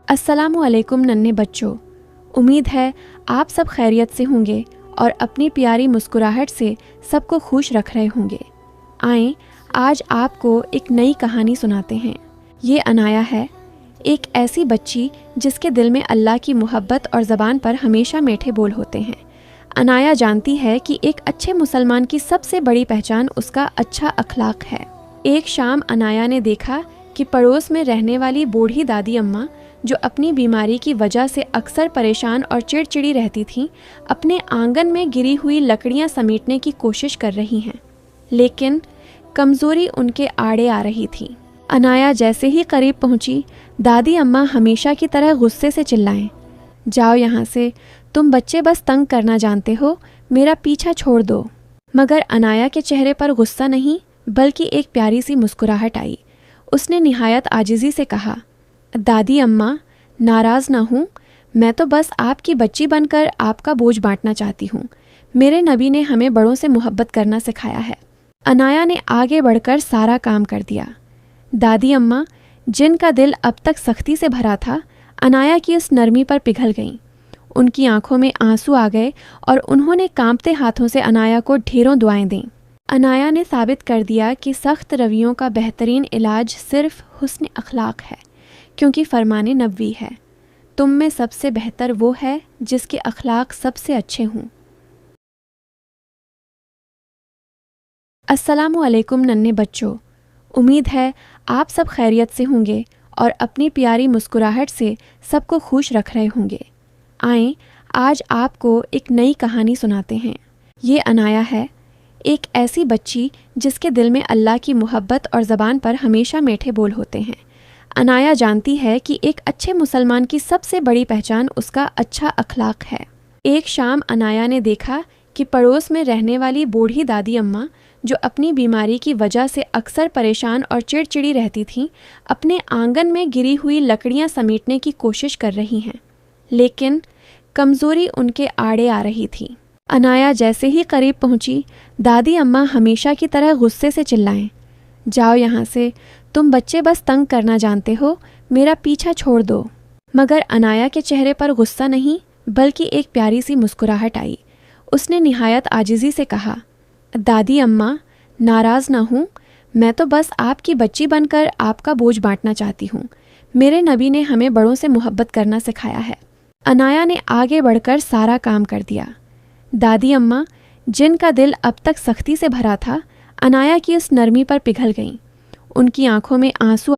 अस्सलामु अलैकुम नन्हे बच्चों। उम्मीद है आप सब खैरियत से होंगे और अपनी प्यारी मुस्कुराहट से सबको खुश रख रहे होंगे। आएं आज आपको एक नई कहानी सुनाते हैं। ये अनाया है, एक ऐसी बच्ची जिसके दिल में अल्लाह की मोहब्बत और ज़बान पर हमेशा मीठे बोल होते हैं। अनाया जानती है कि एक अच्छे मुसलमान की सबसे बड़ी पहचान उसका अच्छा अखलाक है। एक शाम अनाया ने देखा कि पड़ोस में रहने वाली बूढ़ी दादी अम्मा, जो अपनी बीमारी की वजह से अक्सर परेशान और चिड़चिड़ी रहती थीं, अपने आंगन में गिरी हुई लकड़ियां समेटने की कोशिश कर रही हैं, लेकिन कमज़ोरी उनके आड़े आ रही थी। अनाया जैसे ही करीब पहुंची, दादी अम्मा हमेशा की तरह गुस्से से चिल्लाएं, जाओ यहाँ से, तुम बच्चे बस तंग करना जानते हो, मेरा पीछा छोड़ दो। मगर अनाया के चेहरे पर गुस्सा नहीं बल्कि एक प्यारी सी मुस्कुराहट आई। उसने निहायत आजिज़ी से कहा, दादी अम्मा, नाराज़ ना हूँ, मैं तो बस आपकी बच्ची बनकर आपका बोझ बांटना चाहती हूँ। मेरे नबी ने हमें बड़ों से मोहब्बत करना सिखाया है। अनाया ने आगे बढ़कर सारा काम कर दिया। दादी अम्मा, जिनका दिल अब तक सख्ती से भरा था, अनाया की उस नरमी पर पिघल गईं। उनकी आंखों में आंसू आ गए और उन्होंने कांपते हाथों से अनाया को ढेरों दुआएं दीं। अनाया ने साबित कर दिया कि सख्त रवैयों का बेहतरीन इलाज सिर्फ हुस्न अखलाक है, क्योंकि फरमाने नबवी है, तुम में सबसे बेहतर वो है जिसके अखलाक सबसे अच्छे हों। अस्सलामु अलैकुम नन्हे बच्चों। उम्मीद है आप सब खैरियत से होंगे और अपनी प्यारी मुस्कुराहट से सबको खुश रख रहे होंगे। आएं आज आपको एक नई कहानी सुनाते हैं। ये अनाया है, एक ऐसी बच्ची जिसके दिल में अल्लाह की मोहब्बत और ज़बान पर हमेशा मीठे बोल होते हैं। अनाया जानती है कि एक अच्छे मुसलमान की सबसे बड़ी पहचान उसका अच्छा अखलाक है। एक शाम अनाया ने देखा कि पड़ोस में रहने वाली बूढ़ी दादी अम्मा, जो अपनी बीमारी की वजह से अक्सर परेशान और चिड़चिड़ी रहती थीं, अपने आंगन में गिरी हुई लकड़ियां समेटने की कोशिश कर रही हैं, लेकिन कमज़ोरी उनके आड़े आ रही थी। अनाया जैसे ही करीब पहुंची, दादी अम्मा हमेशा की तरह गुस्से से चिल्लाएं, जाओ यहाँ से, तुम बच्चे बस तंग करना जानते हो, मेरा पीछा छोड़ दो। मगर अनाया के चेहरे पर गुस्सा नहीं बल्कि एक प्यारी सी मुस्कुराहट आई। उसने निहायत आजिज़ी से कहा, दादी अम्मा, नाराज़ ना हूँ, मैं तो बस आपकी बच्ची बनकर आपका बोझ बांटना चाहती हूँ। मेरे नबी ने हमें बड़ों से मोहब्बत करना सिखाया है। अनाया ने आगे बढ़कर सारा काम कर दिया। दादी अम्मा, जिनका दिल अब तक सख्ती से भरा था, अनाया की उस नरमी पर पिघल गईं। उनकी आंखों में आंसू